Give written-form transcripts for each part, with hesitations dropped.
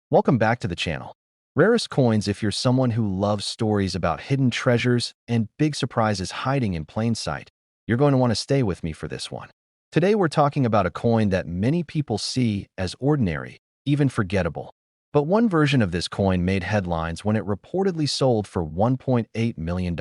Welcome back to the channel. Rarest Coins. If you're someone who loves stories about hidden treasures and big surprises hiding in plain sight, you're going to want to stay with me for this one. Today we're talking about a coin that many people see as ordinary, even forgettable. But one version of this coin made headlines when it reportedly sold for $1.8 million.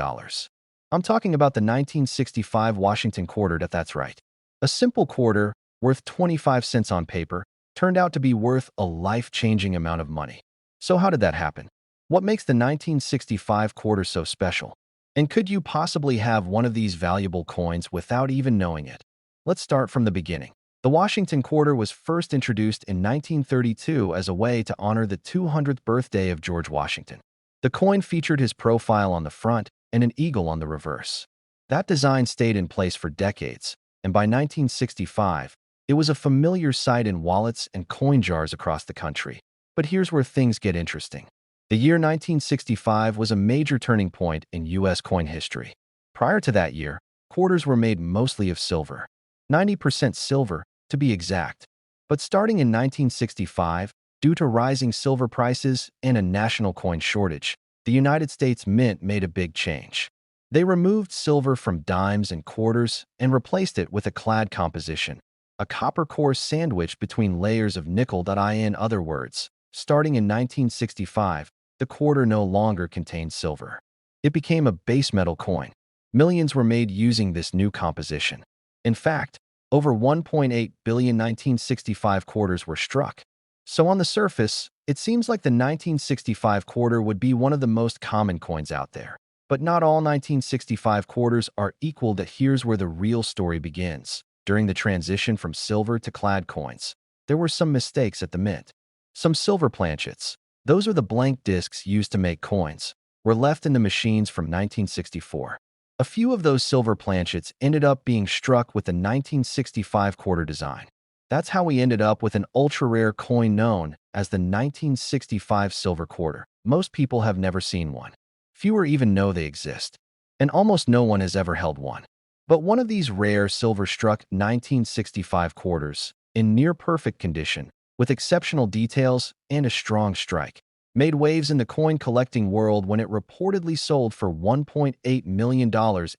I'm talking about the 1965 Washington quarter. That's right. A simple quarter, worth 25 cents on paper, turned out to be worth a life-changing amount of money. So how did that happen? What makes the 1965 quarter so special? And could you possibly have one of these valuable coins without even knowing it? Let's start from the beginning. The Washington quarter was first introduced in 1932 as a way to honor the 200th birthday of George Washington. The coin featured his profile on the front and an eagle on the reverse. That design stayed in place for decades, and by 1965, it was a familiar sight in wallets and coin jars across the country. But here's where things get interesting. The year 1965 was a major turning point in U.S. coin history. Prior to that year, quarters were made mostly of silver, 90% silver to be exact. But starting in 1965, due to rising silver prices and a national coin shortage, the United States Mint made a big change. They removed silver from dimes and quarters and replaced it with a clad composition, a copper core sandwiched between layers of nickel. In other words, starting in 1965, the quarter no longer contained silver. It became a base metal coin. Millions were made using this new composition. In fact, over 1.8 billion 1965 quarters were struck. So on the surface, it seems like the 1965 quarter would be one of the most common coins out there. But not all 1965 quarters are equal. Here's where the real story begins. During the transition from silver to clad coins, there were some mistakes at the mint. Some silver planchets, those are the blank discs used to make coins, were left in the machines from 1964. A few of those silver planchets ended up being struck with the 1965 quarter design. That's how we ended up with an ultra-rare coin known as the 1965 silver quarter. Most people have never seen one. Fewer even know they exist, and almost no one has ever held one. But one of these rare silver-struck 1965 quarters, in near-perfect condition, with exceptional details and a strong strike, made waves in the coin-collecting world when it reportedly sold for $1.8 million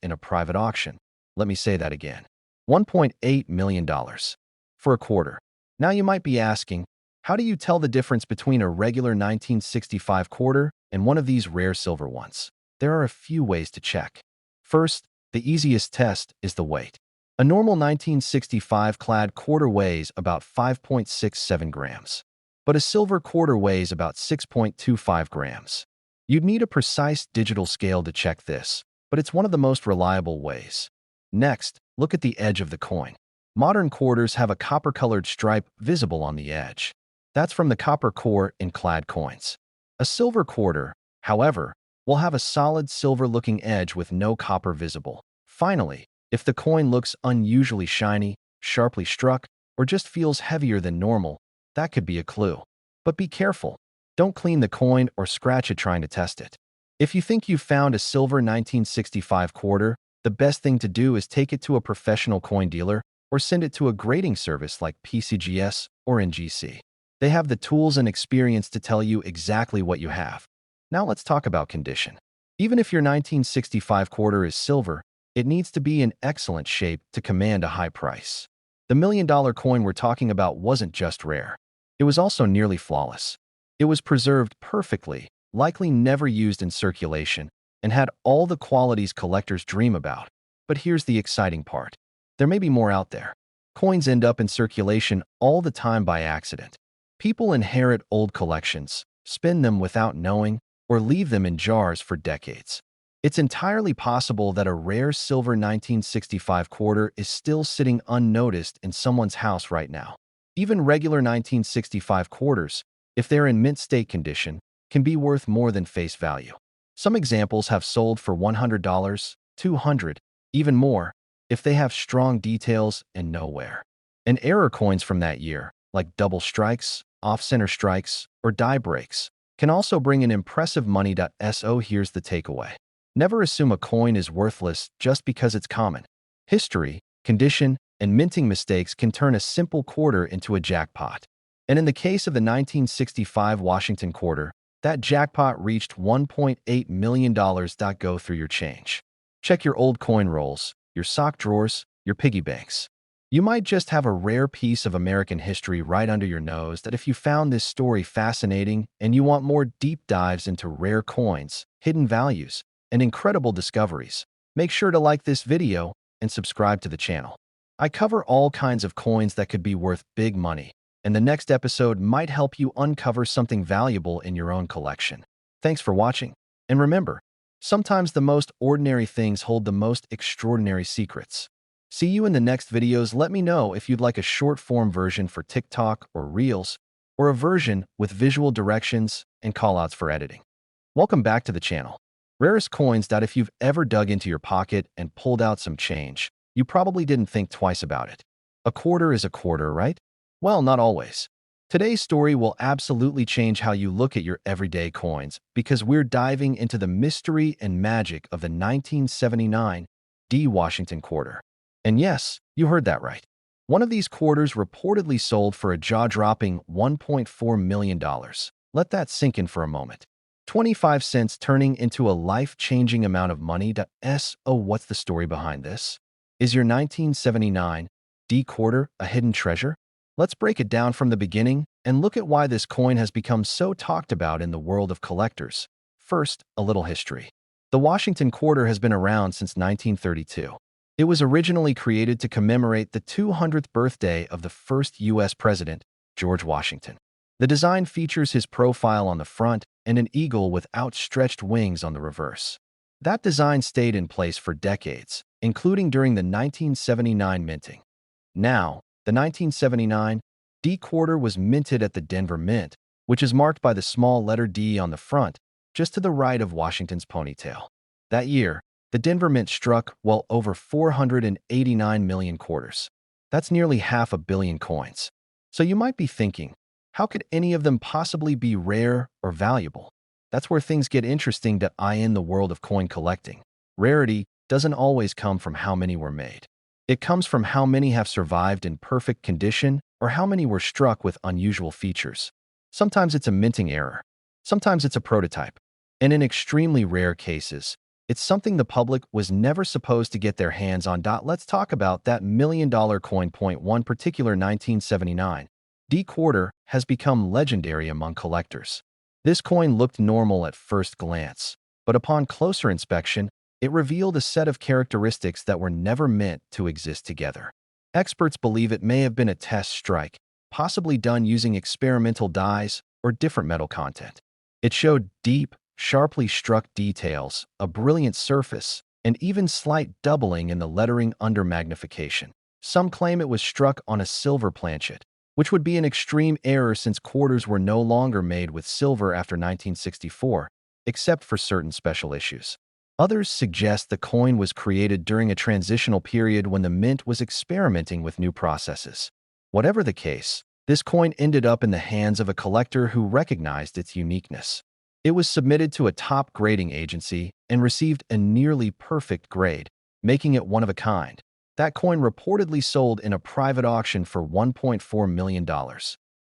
in a private auction. Let me say that again. $1.8 million for a quarter. Now you might be asking, how do you tell the difference between a regular 1965 quarter and one of these rare silver ones? There are a few ways to check. First, the easiest test is the weight. A normal 1965 clad quarter weighs about 5.67 grams, but a silver quarter weighs about 6.25 grams. You'd need a precise digital scale to check this, but it's one of the most reliable ways. Next, look at the edge of the coin. Modern quarters have a copper-colored stripe visible on the edge. That's from the copper core in clad coins. A silver quarter, however, will have a solid silver-looking edge with no copper visible. Finally, if the coin looks unusually shiny, sharply struck, or just feels heavier than normal, that could be a clue. But be careful. Don't clean the coin or scratch it trying to test it. If you think you've found a silver 1965 quarter, the best thing to do is take it to a professional coin dealer or send it to a grading service like PCGS or NGC. They have the tools and experience to tell you exactly what you have. Now let's talk about condition. Even if your 1965 quarter is silver, it needs to be in excellent shape to command a high price. The million-dollar coin we're talking about wasn't just rare. It was also nearly flawless. It was preserved perfectly, likely never used in circulation, and had all the qualities collectors dream about. But here's the exciting part. There may be more out there. Coins end up in circulation all the time by accident. People inherit old collections, spin them without knowing, or leave them in jars for decades. It's entirely possible that a rare silver 1965 quarter is still sitting unnoticed in someone's house right now. Even regular 1965 quarters, if they're in mint state condition, can be worth more than face value. Some examples have sold for $100, $200, even more, if they have strong details and no wear. And error coins from that year, like double strikes, off-center strikes, or die breaks, can also bring in impressive money. So here's the takeaway. Never assume a coin is worthless just because it's common. History, condition, and minting mistakes can turn a simple quarter into a jackpot. And in the case of the 1965 Washington quarter, that jackpot reached $1.8 million. Go through your change. Check your old coin rolls, your sock drawers, your piggy banks. You might just have a rare piece of American history right under your nose that if you found this story fascinating and you want more deep dives into rare coins, hidden values, and incredible discoveries, make sure to like this video and subscribe to the channel. I cover all kinds of coins that could be worth big money, and the next episode might help you uncover something valuable in your own collection. Thanks for watching, and remember, sometimes the most ordinary things hold the most extraordinary secrets. See you in the next videos. Let me know if you'd like a short-form version for TikTok or Reels, or a version with visual directions and callouts for editing. Welcome back to the channel. Rarest Coins. If you've ever dug into your pocket and pulled out some change, you probably didn't think twice about it. A quarter is a quarter, right? Well, not always. Today's story will absolutely change how you look at your everyday coins because we're diving into the mystery and magic of the 1979 D. Washington quarter. And yes, you heard that right. One of these quarters reportedly sold for a jaw-dropping $1.4 million. Let that sink in for a moment. 25 cents turning into a life-changing amount of money. Oh, what's the story behind this? Is your 1979 D quarter a hidden treasure? Let's break it down from the beginning and look at why this coin has become so talked about in the world of collectors. First, a little history. The Washington quarter has been around since 1932. It was originally created to commemorate the 200th birthday of the first U.S. President, George Washington. The design features his profile on the front and an eagle with outstretched wings on the reverse. That design stayed in place for decades, including during the 1979 minting. Now, the 1979 D quarter was minted at the Denver Mint, which is marked by the small letter D on the front, just to the right of Washington's ponytail. That year, the Denver Mint struck well over 489 million quarters. That's nearly 500 million coins. So you might be thinking, how could any of them possibly be rare or valuable? That's where things get interesting in the world of coin collecting. Rarity doesn't always come from how many were made. It comes from how many have survived in perfect condition or how many were struck with unusual features. Sometimes it's a minting error. Sometimes it's a prototype. And in extremely rare cases, it's something the public was never supposed to get their hands on. Let's talk about that million-dollar coin. One particular 1979 D quarter has become legendary among collectors. This coin looked normal at first glance, but upon closer inspection, it revealed a set of characteristics that were never meant to exist together. Experts believe it may have been a test strike, possibly done using experimental dyes or different metal content. It showed deep, sharply struck details, a brilliant surface, and even slight doubling in the lettering under magnification. Some claim it was struck on a silver planchet, which would be an extreme error since quarters were no longer made with silver after 1964, except for certain special issues. Others suggest the coin was created during a transitional period when the mint was experimenting with new processes. Whatever the case, this coin ended up in the hands of a collector who recognized its uniqueness. It was submitted to a top grading agency and received a nearly perfect grade, making it one of a kind. That coin reportedly sold in a private auction for $1.4 million.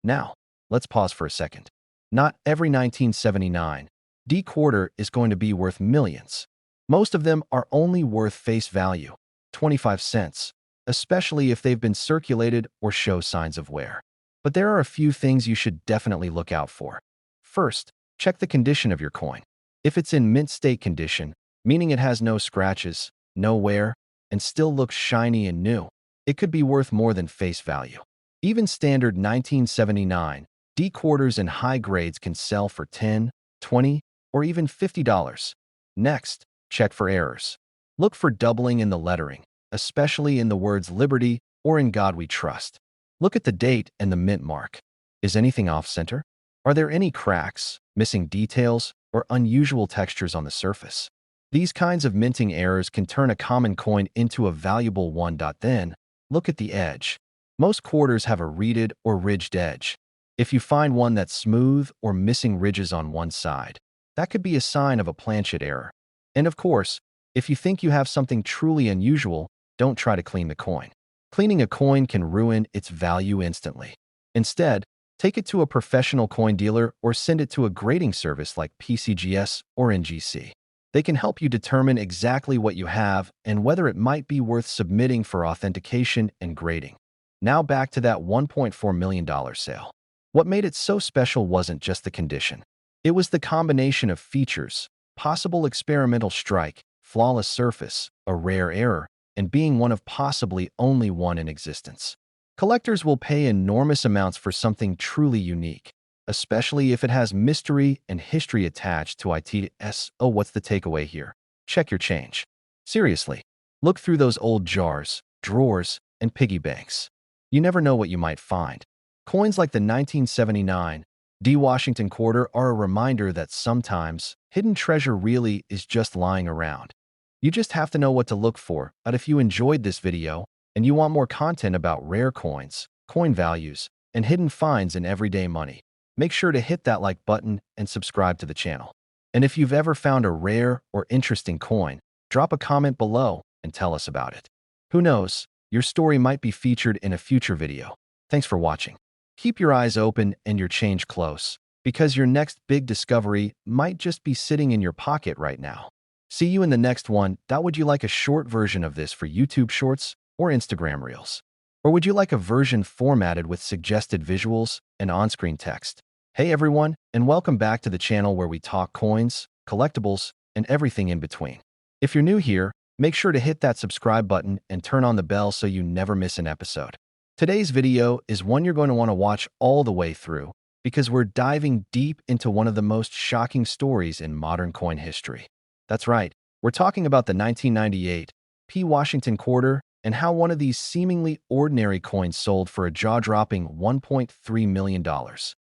Now, let's pause for a second. Not every 1979 D quarter is going to be worth millions. Most of them are only worth face value, 25 cents, especially if they've been circulated or show signs of wear. But there are a few things you should definitely look out for. First, check the condition of your coin. If it's in mint state condition, meaning it has no scratches, no wear, and still looks shiny and new, it could be worth more than face value. Even standard 1979 D quarters in high grades can sell for $10, $20, or even $50. Next, check for errors. Look for doubling in the lettering, especially in the words Liberty or In God We Trust. Look at the date and the mint mark. Is anything off-center? Are there any cracks, missing details, or unusual textures on the surface? These kinds of minting errors can turn a common coin into a valuable one. Then, look at the edge. Most quarters have a reeded or ridged edge. If you find one that's smooth or missing ridges on one side, that could be a sign of a planchet error. And of course, if you think you have something truly unusual, don't try to clean the coin. Cleaning a coin can ruin its value instantly. Instead, Take it to a professional coin dealer or send it to a grading service like PCGS or NGC. They can help you determine exactly what you have and whether it might be worth submitting for authentication and grading. Now back to that $1.4 million sale. What made it so special wasn't just the condition. It was the combination of features: possible experimental strike, flawless surface, a rare error, and being one of possibly only one in existence. Collectors will pay enormous amounts for something truly unique, especially if it has mystery and history attached to its. Oh, what's the takeaway here? Check your change. Seriously, look through those old jars, drawers, and piggy banks. You never know what you might find. Coins like the 1979 D. Washington quarter are a reminder that sometimes hidden treasure really is just lying around. You just have to know what to look for. But if you enjoyed this video and you want more content about rare coins, coin values, and hidden finds in everyday money, make sure to hit that like button and subscribe to the channel. And if you've ever found a rare or interesting coin, drop a comment below and tell us about it. Who knows, your story might be featured in a future video. Thanks for watching. Keep your eyes open and your change close, because your next big discovery might just be sitting in your pocket right now. See you in the next one. Would you like a short version of this for YouTube Shorts or Instagram Reels? Or would you like a version formatted with suggested visuals and on-screen text? Hey everyone, and welcome back to the channel where we talk coins, collectibles, and everything in between. If you're new here, make sure to hit that subscribe button and turn on the bell so you never miss an episode. Today's video is one you're going to want to watch all the way through, because we're diving deep into one of the most shocking stories in modern coin history. That's right, we're talking about the 1998 P. Washington quarter and how one of these seemingly ordinary coins sold for a jaw-dropping $1.3 million.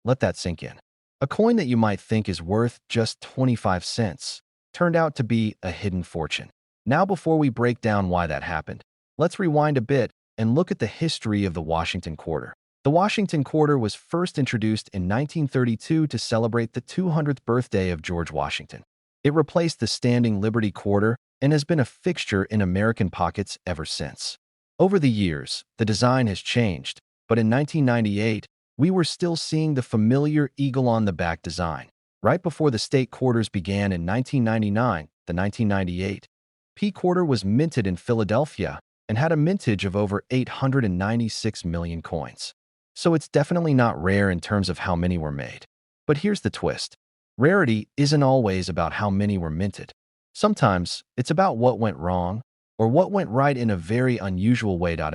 Let that sink in. A coin that you might think is worth just 25 cents turned out to be a hidden fortune. Now, before we break down why that happened, let's rewind a bit and look at the history of the Washington quarter. The Washington quarter was first introduced in 1932 to celebrate the 200th birthday of George Washington. It replaced the standing Liberty quarter and has been a fixture in American pockets ever since. Over the years, the design has changed, but in 1998, we were still seeing the familiar eagle-on-the-back design. Right before the state quarters began in 1999, the 1998 P quarter was minted in Philadelphia and had a mintage of over 896 million coins. So it's definitely not rare in terms of how many were made. But here's the twist. Rarity isn't always about how many were minted. Sometimes it's about what went wrong or what went right in a very unusual way. How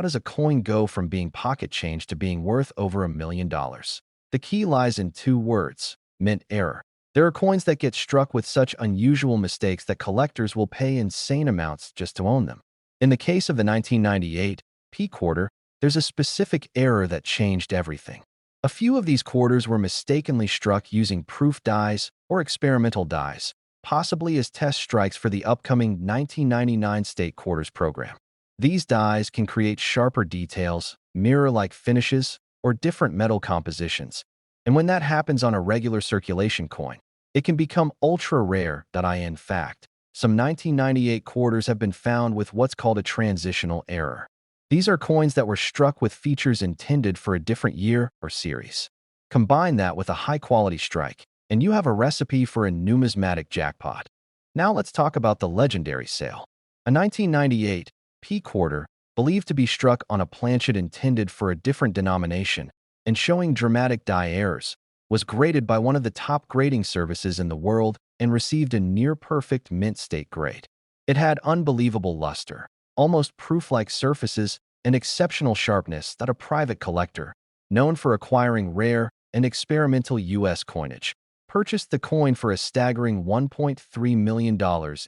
does a coin go from being pocket change to being worth over $1 million? The key lies in two words: mint error. There are coins that get struck with such unusual mistakes that collectors will pay insane amounts just to own them. In the case of the 1998 P quarter, there's a specific error that changed everything. A few of these quarters were mistakenly struck using proof dies or experimental dies, possibly as test strikes for the upcoming 1999 state quarters program. These dies can create sharper details, mirror-like finishes, or different metal compositions. And when that happens on a regular circulation coin, it can become ultra-rare. In fact, some 1998 quarters have been found with what's called a transitional error. These are coins that were struck with features intended for a different year or series. Combine that with a high-quality strike, and you have a recipe for a numismatic jackpot. Now let's talk about the legendary sale. A 1998 P quarter, believed to be struck on a planchet intended for a different denomination and showing dramatic die errors, was graded by one of the top grading services in the world and received a near-perfect mint state grade. It had unbelievable luster, almost proof-like surfaces, and exceptional sharpness that a private collector, known for acquiring rare and experimental U.S. coinage, purchased the coin for a staggering $1.3 million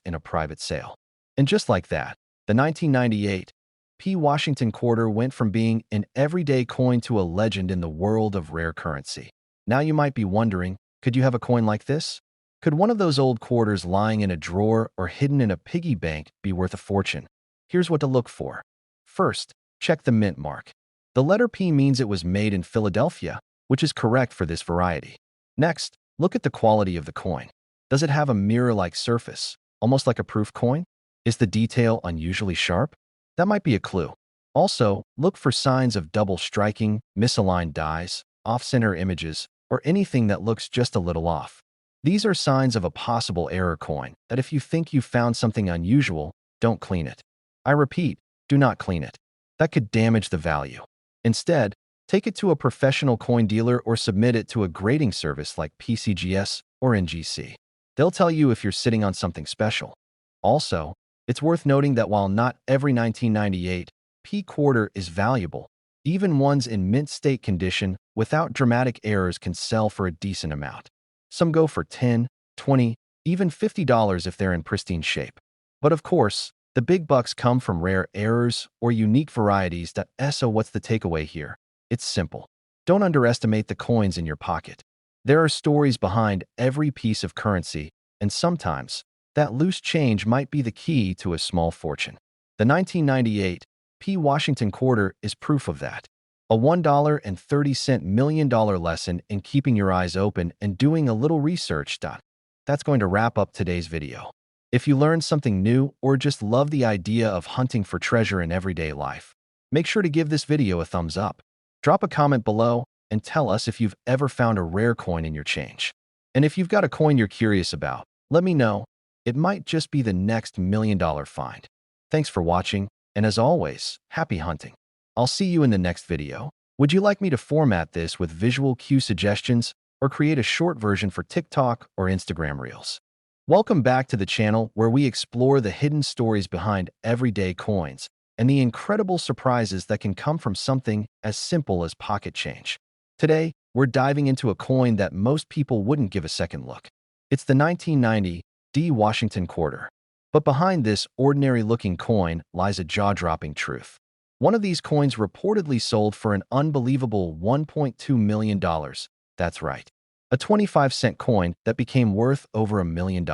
in a private sale. And just like that, the 1998 P. Washington quarter went from being an everyday coin to a legend in the world of rare currency. Now you might be wondering, could you have a coin like this? Could one of those old quarters lying in a drawer or hidden in a piggy bank be worth a fortune? Here's what to look for. First, check the mint mark. The letter P means it was made in Philadelphia, which is correct for this variety. Next, look at the quality of the coin. Does it have a mirror-like surface, almost like a proof coin? Is the detail unusually sharp? That might be a clue. Also, look for signs of double striking, misaligned dies, off-center images, or anything that looks just a little off. These are signs of a possible error coin that if you think you found something unusual, don't clean it. I repeat, do not clean it. That could damage the value. Instead, take it to a professional coin dealer or submit it to a grading service like PCGS or NGC. They'll tell you if you're sitting on something special. Also, it's worth noting that while not every 1998 P quarter is valuable, even ones in mint state condition without dramatic errors can sell for a decent amount. Some go for $10, $20, even $50 if they're in pristine shape. But of course, the big bucks come from rare errors or unique varieties. So what's the takeaway here? It's simple. Don't underestimate the coins in your pocket. There are stories behind every piece of currency, and sometimes that loose change might be the key to a small fortune. The 1998 P. Washington quarter is proof of that. A $1.30 million lesson in keeping your eyes open and doing a little research. That's going to wrap up today's video. If you learned something new or just love the idea of hunting for treasure in everyday life, make sure to give this video a thumbs up. Drop a comment below and tell us if you've ever found a rare coin in your change. And if you've got a coin you're curious about, let me know. It might just be the next $1,000,000 find. Thanks for watching, and as always, happy hunting. I'll see you in the next video. Would you like me to format this with visual cue suggestions or create a short version for TikTok or Instagram Reels? Welcome back to the channel where we explore the hidden stories behind everyday coins and the incredible surprises that can come from something as simple as pocket change. Today, we're diving into a coin that most people wouldn't give a second look. It's the 1990 D. Washington quarter. But behind this ordinary-looking coin lies a jaw-dropping truth. One of these coins reportedly sold for an unbelievable $1.2 million. That's right, a 25-cent coin that became worth over $1 million.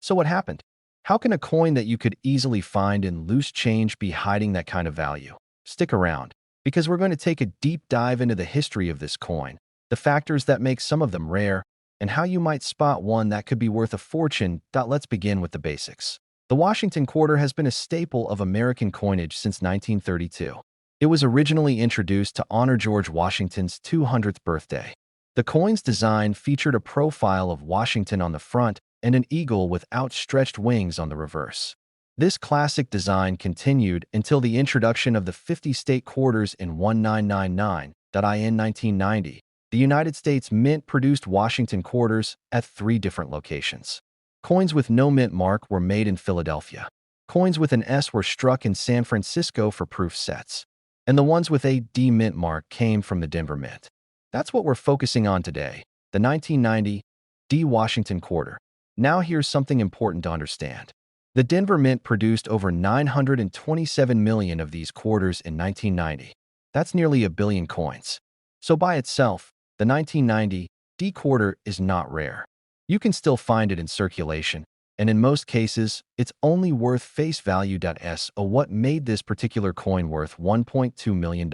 So what happened? How can a coin that you could easily find in loose change be hiding that kind of value? Stick around, because we're going to take a deep dive into the history of this coin, the factors that make some of them rare, and how you might spot one that could be worth a fortune. Let's begin with the basics. The Washington quarter has been a staple of American coinage since 1932. It was originally introduced to honor George Washington's 200th birthday. The coin's design featured a profile of Washington on the front and an eagle with outstretched wings on the reverse. This classic design continued until the introduction of the 50-state quarters in 1999. In 1990, the United States Mint produced Washington quarters at 3 different locations. Coins with no mint mark were made in Philadelphia. Coins with an S were struck in San Francisco for proof sets. And the ones with a D mint mark came from the Denver Mint. That's what we're focusing on today, the 1990 D. Washington quarter. Now here's something important to understand. The Denver Mint produced over 927 million of these quarters in 1990. That's nearly 1 billion coins. So by itself, the 1990 D quarter is not rare. You can still find it in circulation, and in most cases, it's only worth face value. So what made this particular coin worth $1.2 million?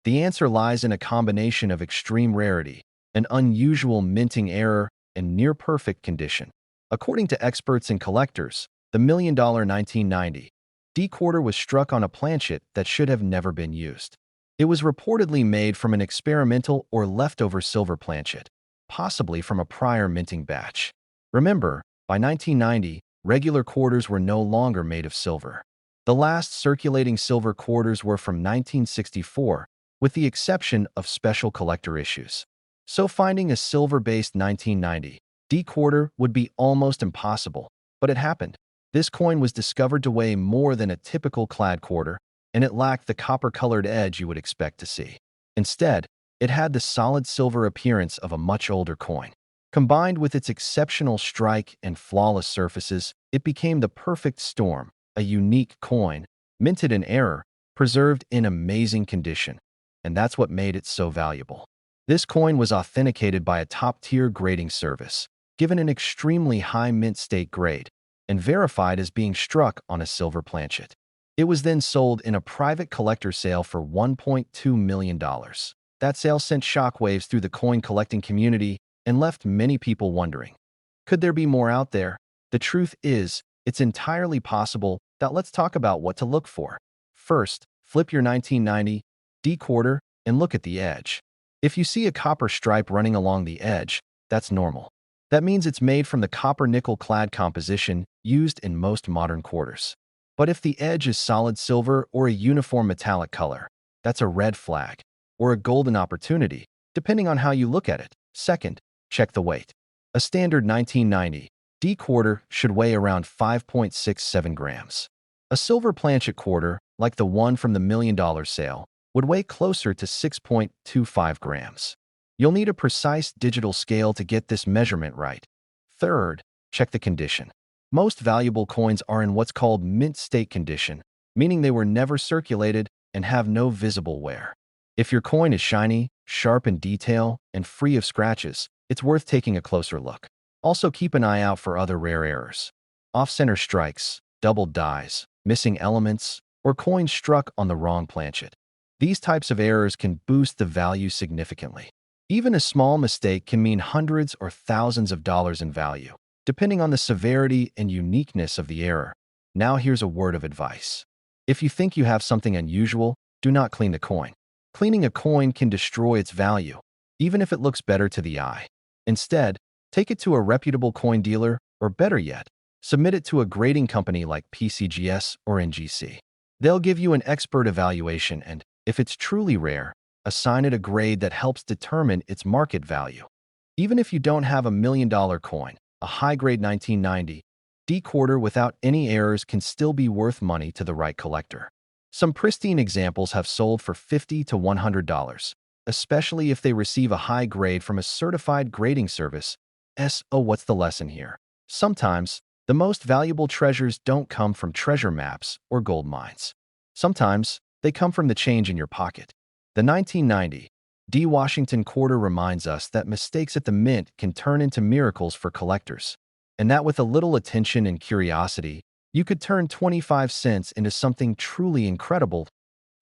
The answer lies in a combination of extreme rarity, an unusual minting error, and near-perfect condition. According to experts and collectors, the $1 million 1990 D quarter was struck on a planchet that should have never been used. It was reportedly made from an experimental or leftover silver planchet, possibly from a prior minting batch. Remember, by 1990, regular quarters were no longer made of silver. The last circulating silver quarters were from 1964, with the exception of special collector issues. So finding a silver-based 1990 D quarter would be almost impossible, but it happened. This coin was discovered to weigh more than a typical clad quarter, and it lacked the copper-colored edge you would expect to see. Instead, it had the solid silver appearance of a much older coin. Combined with its exceptional strike and flawless surfaces, it became the perfect storm, a unique coin, minted in error, preserved in amazing condition. And that's what made it so valuable. This coin was authenticated by a top-tier grading service, given an extremely high mint state grade, and verified as being struck on a silver planchet. It was then sold in a private collector sale for $1.2 million. That sale sent shockwaves through the coin collecting community and left many people wondering, could there be more out there? The truth is, it's entirely possible. Let's talk about what to look for. First, flip your 1990 D quarter and look at the edge. If you see a copper stripe running along the edge, that's normal. That means it's made from the copper-nickel clad composition used in most modern quarters. But if the edge is solid silver or a uniform metallic color, that's a red flag, or a golden opportunity, depending on how you look at it. Second, check the weight. A standard 1990 D quarter should weigh around 5.67 grams. A silver planchet quarter, like the one from the $1 million sale, would weigh closer to 6.25 grams. You'll need a precise digital scale to get this measurement right. Third, check the condition. Most valuable coins are in what's called mint state condition, meaning they were never circulated and have no visible wear. If your coin is shiny, sharp in detail, and free of scratches, it's worth taking a closer look. Also keep an eye out for other rare errors. Off-center strikes, doubled dies, missing elements, or coins struck on the wrong planchet. These types of errors can boost the value significantly. Even a small mistake can mean hundreds or thousands of dollars in value, depending on the severity and uniqueness of the error. Now here's a word of advice. If you think you have something unusual, do not clean the coin. Cleaning a coin can destroy its value, even if it looks better to the eye. Instead, take it to a reputable coin dealer, or better yet, submit it to a grading company like PCGS or NGC. They'll give you an expert evaluation and, if it's truly rare, assign it a grade that helps determine its market value. Even if you don't have a $1 million coin, a high-grade 1990 D quarter without any errors can still be worth money to the right collector. Some pristine examples have sold for $50 to $100, especially if they receive a high grade from a certified grading service. So what's the lesson here? Sometimes, the most valuable treasures don't come from treasure maps or gold mines. Sometimes, they come from the change in your pocket. The 1990 D Washington quarter reminds us that mistakes at the mint can turn into miracles for collectors, and that with a little attention and curiosity, you could turn 25 cents into something truly incredible.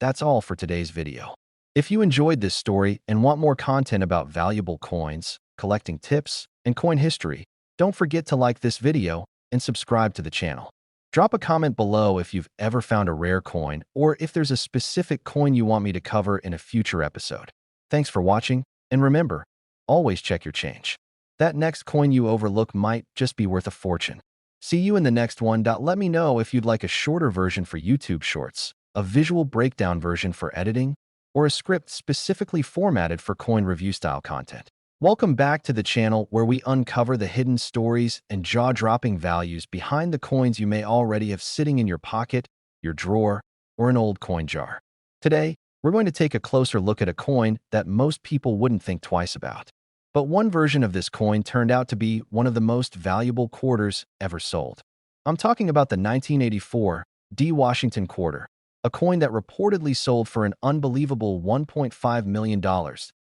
That's all for today's video. If you enjoyed this story and want more content about valuable coins, collecting tips, and coin history, don't forget to like this video and subscribe to the channel. Drop a comment below if you've ever found a rare coin or if there's a specific coin you want me to cover in a future episode. Thanks for watching, and remember, always check your change. That next coin you overlook might just be worth a fortune. See you in the next one. Let me know if you'd like a shorter version for YouTube Shorts, a visual breakdown version for editing, or a script specifically formatted for coin review style content. Welcome back to the channel where we uncover the hidden stories and jaw-dropping values behind the coins you may already have sitting in your pocket, your drawer, or an old coin jar. Today, we're going to take a closer look at a coin that most people wouldn't think twice about. But one version of this coin turned out to be one of the most valuable quarters ever sold. I'm talking about the 1984 D Washington quarter, a coin that reportedly sold for an unbelievable $1.5 million.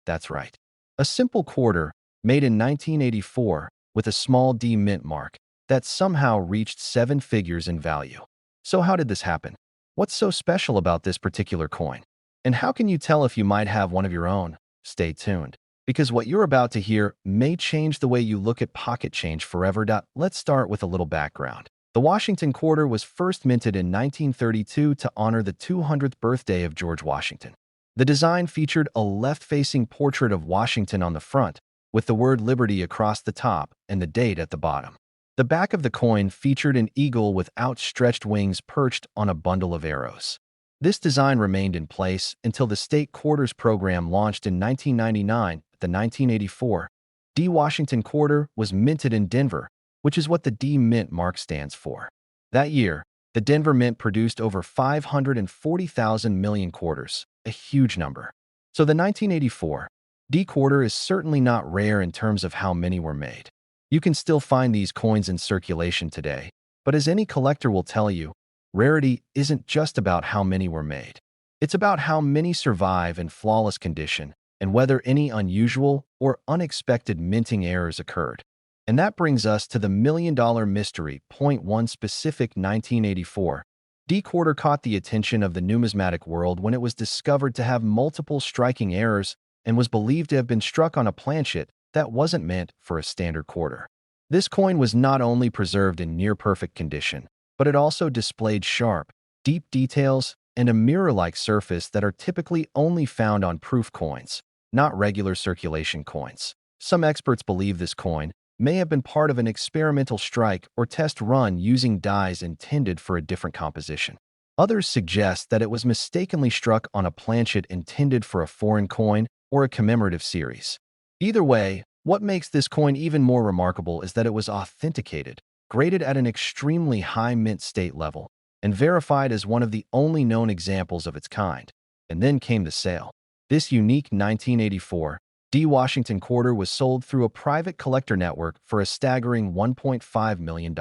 That's right. A simple quarter, made in 1984, with a small D mint mark, that somehow reached 7 figures in value. So how did this happen? What's so special about this particular coin? And how can you tell if you might have one of your own? Stay tuned, because what you're about to hear may change the way you look at pocket change forever. Let's start with a little background. The Washington quarter was first minted in 1932 to honor the 200th birthday of George Washington. The design featured a left-facing portrait of Washington on the front, with the word Liberty across the top and the date at the bottom. The back of the coin featured an eagle with outstretched wings perched on a bundle of arrows. This design remained in place until the state quarters program launched in 1999. The 1984 D Washington quarter was minted in Denver, which is what the D Mint mark stands for. That year, the Denver Mint produced over 540,000 million quarters, a huge number. So the 1984 D quarter is certainly not rare in terms of how many were made. You can still find these coins in circulation today, but as any collector will tell you, rarity isn't just about how many were made. It's about how many survive in flawless condition and whether any unusual or unexpected minting errors occurred. And that brings us to the million-dollar mystery. One specific 1984 D quarter caught the attention of the numismatic world when it was discovered to have multiple striking errors and was believed to have been struck on a planchet that wasn't meant for a standard quarter. This coin was not only preserved in near-perfect condition, but it also displayed sharp, deep details and a mirror-like surface that are typically only found on proof coins. not regular circulation coins. Some experts believe this coin may have been part of an experimental strike or test run using dies intended for a different composition. Others suggest that it was mistakenly struck on a planchet intended for a foreign coin or a commemorative series. Either way, what makes this coin even more remarkable is that it was authenticated, graded at an extremely high mint state level, and verified as one of the only known examples of its kind. And then came the sale. This unique 1984 D. Washington quarter was sold through a private collector network for a staggering $1.5 million.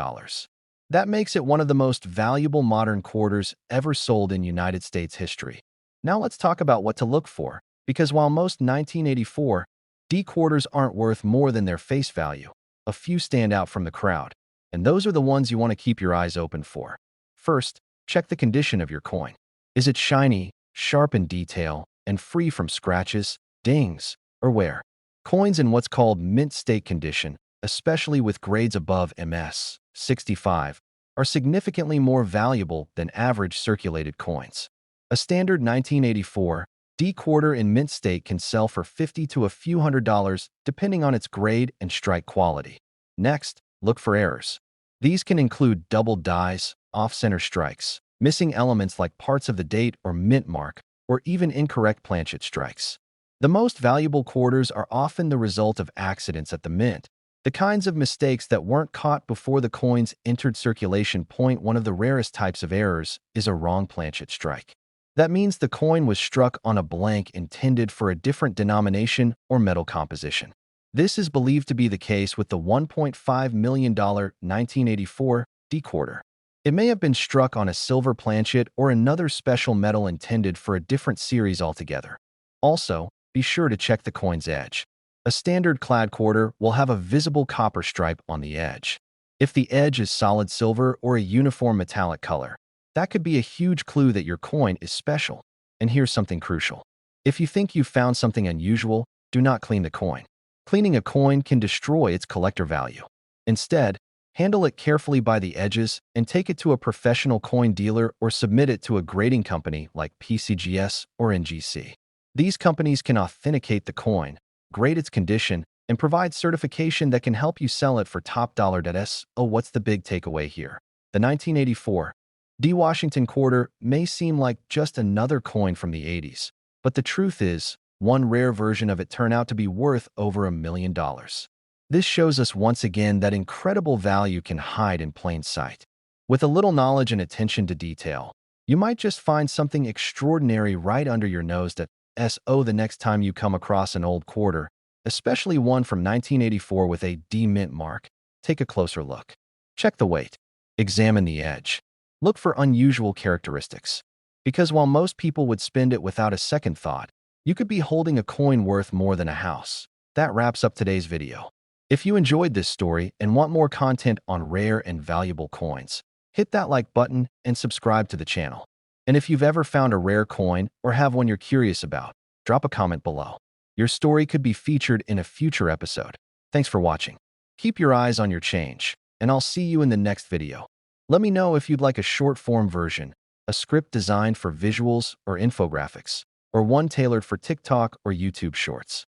That makes it one of the most valuable modern quarters ever sold in United States history. Now let's talk about what to look for, because while most 1984 D quarters aren't worth more than their face value, a few stand out from the crowd, and those are the ones you want to keep your eyes open for. First, check the condition of your coin. Is it shiny, sharp in detail, and free from scratches, dings, or wear? Coins in what's called mint state condition, especially with grades above MS 65, are significantly more valuable than average circulated coins. A standard 1984 D quarter in mint state can sell for $50 to a few $100 depending on its grade and strike quality. Next, look for errors. These can include double dies, off-center strikes, missing elements like parts of the date or mint mark, or even incorrect planchet strikes. The most valuable quarters are often the result of accidents at the mint, the kinds of mistakes that weren't caught before the coins entered circulation. One of the rarest types of errors is a wrong planchet strike. That means the coin was struck on a blank intended for a different denomination or metal composition. This is believed to be the case with the $1.5 million 1984 D quarter. It may have been struck on a silver planchet or another special metal intended for a different series altogether. Also, be sure to check the coin's edge. A standard clad quarter will have a visible copper stripe on the edge. If the edge is solid silver or a uniform metallic color, that could be a huge clue that your coin is special. And here's something crucial. If you think you've found something unusual, do not clean the coin. Cleaning a coin can destroy its collector value. Instead, handle it carefully by the edges and take it to a professional coin dealer or submit it to a grading company like PCGS or NGC. These companies can authenticate the coin, grade its condition, and provide certification that can help you sell it for top dollar. Oh, what's the big takeaway here? The 1984 D. Washington quarter may seem like just another coin from the 80s, but the truth is, one rare version of it turned out to be worth over $1 million. This shows us once again that incredible value can hide in plain sight. With a little knowledge and attention to detail, you might just find something extraordinary right under your nose. The next time you come across an old quarter, especially one from 1984 with a D mint mark, take a closer look. Check the weight. Examine the edge. Look for unusual characteristics. Because while most people would spend it without a second thought, you could be holding a coin worth more than a house. That wraps up today's video. If you enjoyed this story and want more content on rare and valuable coins, hit that like button and subscribe to the channel. And if you've ever found a rare coin or have one you're curious about, drop a comment below. Your story could be featured in a future episode. Thanks for watching. Keep your eyes on your change, and I'll see you in the next video. Let me know if you'd like a short-form version, a script designed for visuals or infographics, or one tailored for TikTok or YouTube Shorts.